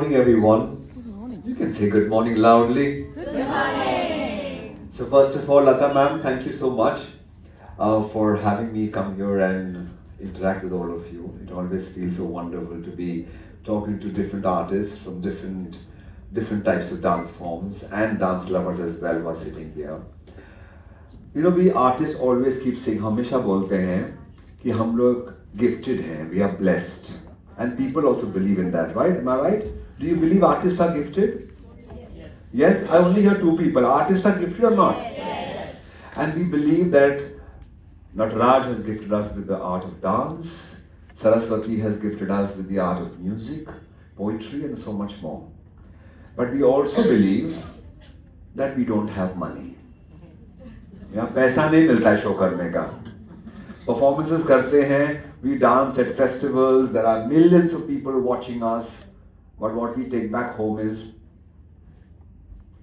Morning, everyone. You can say good morning loudly. So, first of all, Lata ma'am, thank you so much for having me come here and interact with all of you. It always feels so wonderful to be talking to different artists from different types of dance forms and dance lovers as well who are sitting here. We artists always keep saying, हमेशा बोलते हैं कि हम लोग gifted हैं, we are blessed. And people also believe in that, right? Am I right? Do you believe artists are gifted? Yes, I only hear two people. Artists are gifted or not? And we believe that Nataraj has gifted us with the art of dance, Saraswati has gifted us with the art of music, poetry, and so much more. But we also believe that we don't have money. यहाँ पैसा नहीं मिलता है show करने का. Performances करते हैं, we dance at festivals, there are millions of people watching us, but what we take back home is,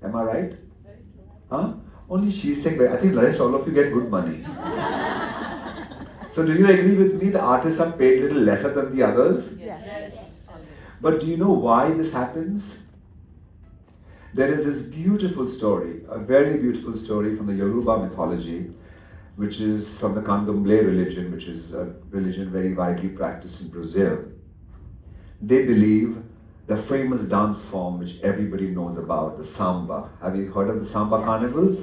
am I right? Huh? Only she's saying, I think the rest all of you get good money. So do you agree with me the artists are paid a little lesser than the others? But do you know why this happens? There is this beautiful story, a very beautiful story from the Yoruba mythology, which is from the Candomblé religion, which is a religion very widely practiced in Brazil. They believe the famous dance form which everybody knows about, the samba. Have you heard of the samba carnivals?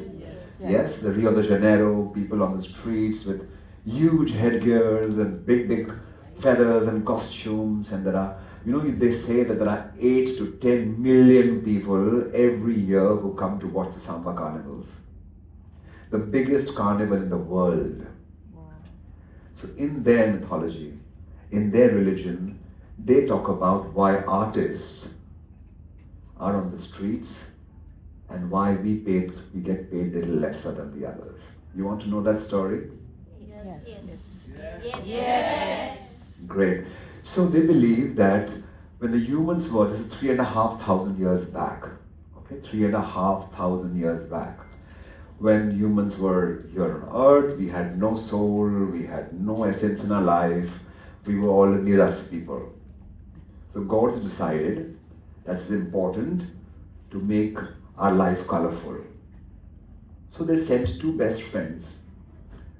Yes, the Rio de Janeiro, people on the streets with huge headgears and big feathers and costumes, and they say that there are 8 to 10 million people every year who come to watch the samba carnivals. The biggest carnival in the world. So in their mythology, in their religion, they talk about why artists are on the streets and why we get paid a little lesser than the others. You want to know that story? Yes. Great. So they believe that when the humans were, this is 3,500 years back, okay, 3,500 years back, when humans were here on earth, we had no soul, we had no essence in our life, we were all Niras people. So God decided that it's important to make our life colorful. So they sent two best friends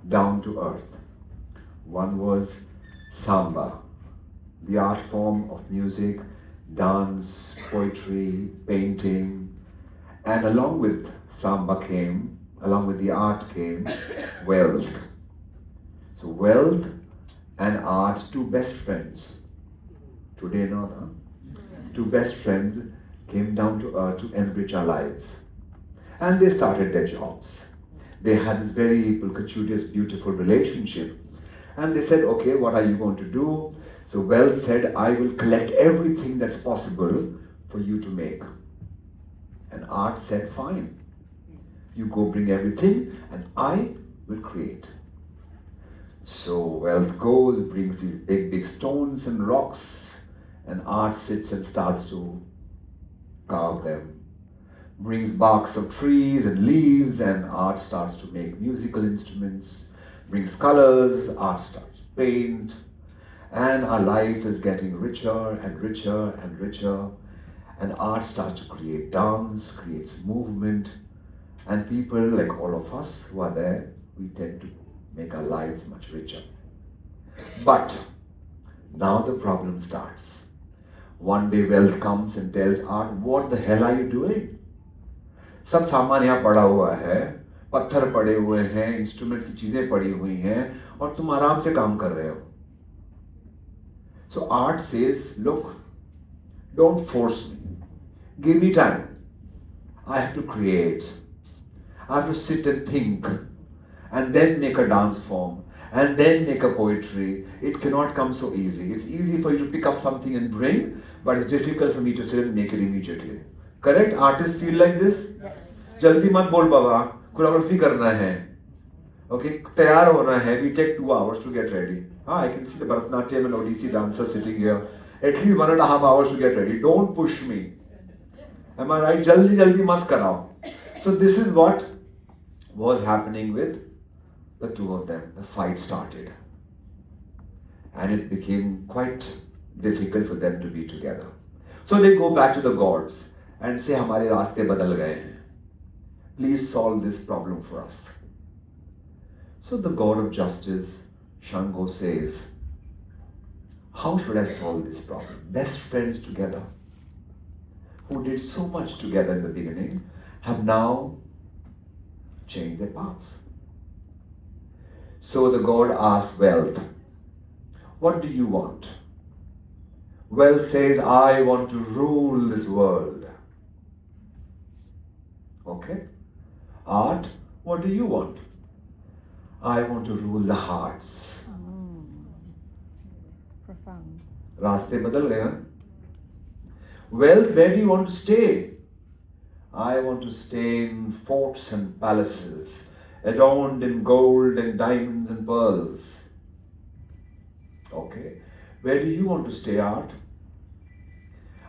down to earth. One was Samba, the art form of music, dance, poetry, painting, and along with the art came wealth. So wealth and art, two best friends. Today not, huh? Two best friends came down to earth to enrich our lives. And they started their jobs. They had this very precocious, beautiful relationship. And they said, okay, what are you going to do? So Wealth said, I will collect everything that's possible for you to make. And Art said, fine. You go bring everything and I will create. So Wealth goes, brings these big stones and rocks, and Art sits and starts to carve them. Brings barks of trees and leaves, and Art starts to make musical instruments. Brings colors, Art starts to paint, and our life is getting richer and richer and richer, and Art starts to create dance, creates movement, and people like all of us who are there, we tend to make our lives much richer. But now the problem starts. One day Wealth comes and tells Art, what the hell are you doing? सब सामान यहाँ पड़ा हुआ है, पत्थर पड़े हुए हैं, इंस्ट्रूमेंट्स की चीजें पड़ी हुई हैं, और तुम आराम से काम कर रहे हो. So Art says, look, don't force me. Give me time. I have to create. I have to sit and think, and then make a dance form, and then make a poetry. It cannot come so easy. It's easy for you to pick up something and bring, but it's difficult for me to sit and make it immediately. Correct? Artists feel like this? जल्दी मत बोल बाबा, choreography करना है. Okay, तैयार होना है. We take 2 hours to get ready. I can see the Bharatanatyam and Odissi dancers sitting here. At least 1.5 hours to get ready. Don't push me. Am I right? जल्दी मत कराओ. So this is what was happening with the two of them. The fight started. And it became quite difficult for them to be together. So they go back to the gods and say, हमारे रास्ते बदल गए हैं. Please solve this problem for us. So the god of justice, Shango, says, how should I solve this problem? Best friends together, who did so much together in the beginning, have now changed their paths. So the god asks Wealth, what do you want? Wealth says, I want to rule this world. Okay? Art, what do you want? I want to rule the hearts. Profound. रास्ते बदल गए हैं. Wealth, where do you want to stay? I want to stay in forts and palaces, adorned in gold and diamonds and pearls. Okay. Where do you want to stay, Art?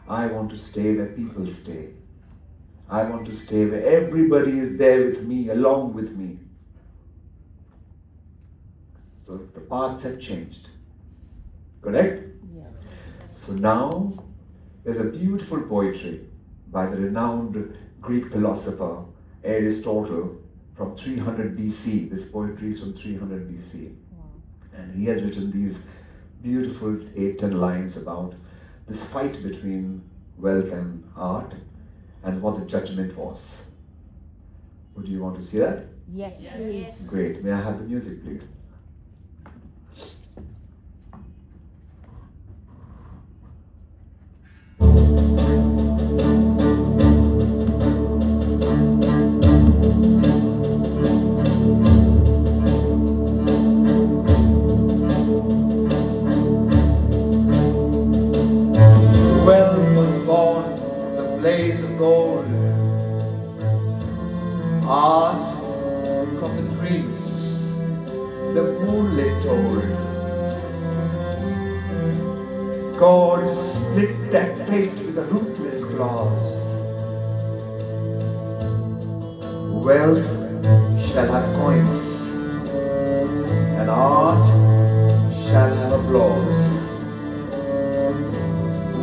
I want to stay where people stay. I want to stay where everybody is there with me, along with me. So the paths have changed. Correct? Yes. So now there's a beautiful poetry by the renowned Greek philosopher Aristotle from 300 BC. This poetry is from 300 BC. Wow. And he has written these beautiful 8-10 lines about this fight between wealth and art and what the judgment was. Would you want to see that? Yes, please. Great. May I have the music, please? Wealth was born from the blaze of gold, art from the dreams the moonlit told. God split their fate with a ruthless claws. Wealth shall have coins, and art shall have applause.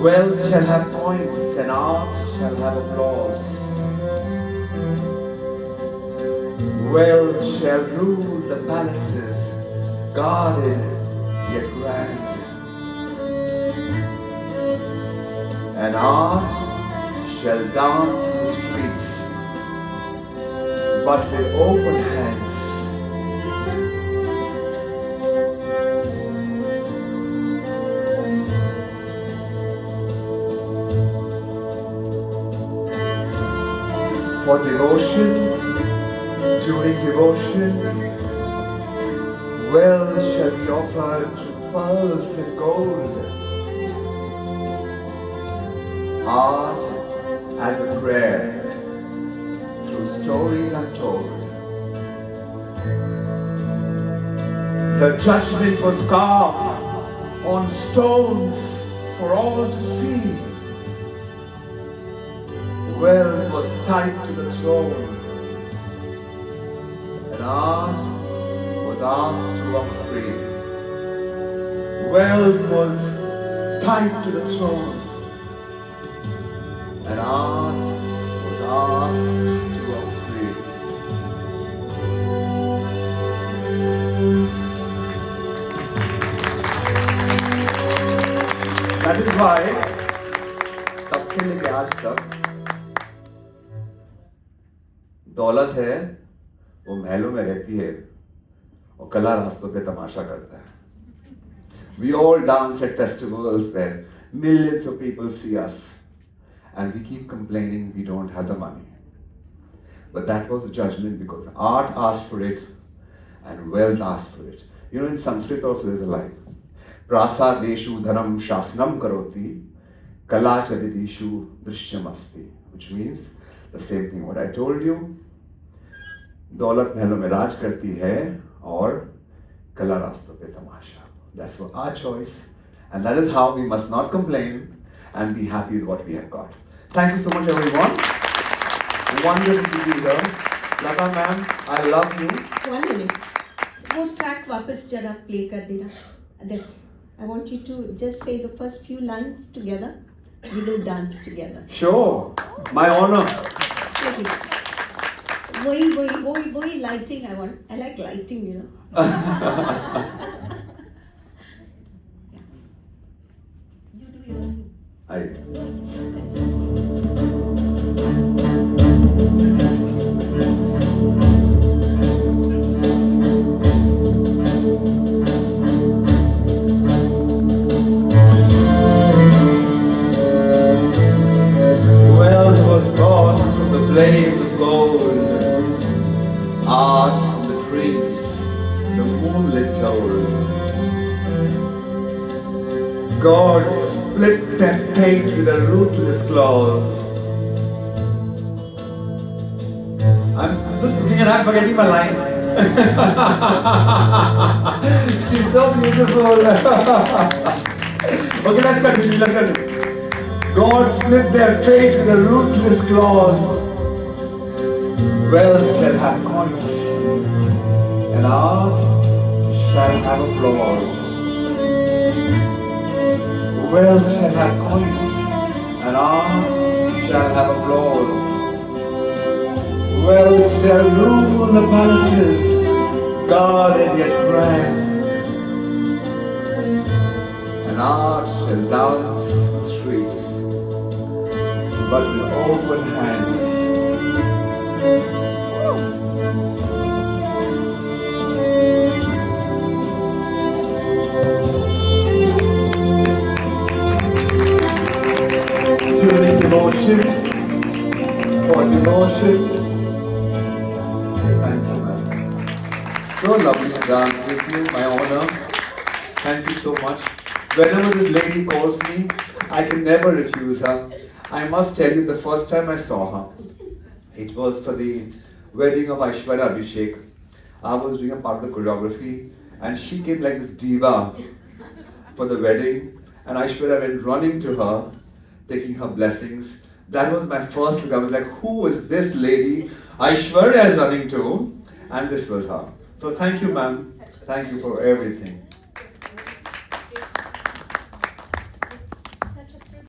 Wealth shall have coins, and art shall have applause. Wealth shall rule the palaces, guarded yet grand. And art shall dance in the streets, but with open hands. For devotion, during devotion, wealth shall be offered through pearls and gold. Art as a prayer through stories untold. The judgment was carved on stones for all to see. Wealth was tied to the throne, and art was asked to walk free. Wealth was tied to the throne, and art was asked to walk free. That is why तब से लेके आज तक दौलत है वो महलों में रहती है और कला रास्तों पे तमाशा करता है. We all dance at festivals where millions of people see us, and we keep complaining we don't have the money. But that was the judgment because art asked for it and wealth asked for it. You know, in Sanskrit also there's a line. Prasadeshu dhanam shasnam karoti kala chadidishu drishyamasti, which means the same thing what I told you. दौलत महलों में राज करती है और कला रास्तों पे तमाशा. That's for our choice, and that is how we must not complain and be happy with what we have got. Thank you so much, everyone. Wonderful to be here. Lata ma'am, I love you. 1 minute. वो track वापस जरा play कर देना. That I want you to just say the first few lines together. we will dance together. Sure. My honor. Okay. Woi, lighting I want. I like lighting, you know. You do your thing. Well, he was born from the blaze of gold, art from the dreams the moonlit told. God split their fate with a ruthless claws. I'm just looking at her, forgetting my lines. She's so beautiful. Okay, let's continue. God split their fate with a ruthless claws. Wealth shall have coins, and art shall have applause. Wealth shall have coins, and art shall have applause. Wealth shall rule the palaces, guarded yet grand, and art shall dance the streets, but with open hands. During devotion, for devotion. Thank you, ma'am. So lovely to dance with you, my honor. Thank you so much. Whenever this lady calls me, I can never refuse her. I must tell you, the first time I saw her, it was for the wedding of Aishwarya Abhishek. I was doing a part of the choreography, and she came like this diva for the wedding, and Aishwarya went running to her, taking her blessings. That was my first look. I was like, who is this lady Aishwarya is running to? And this was her. So thank you, ma'am. Thank you for everything.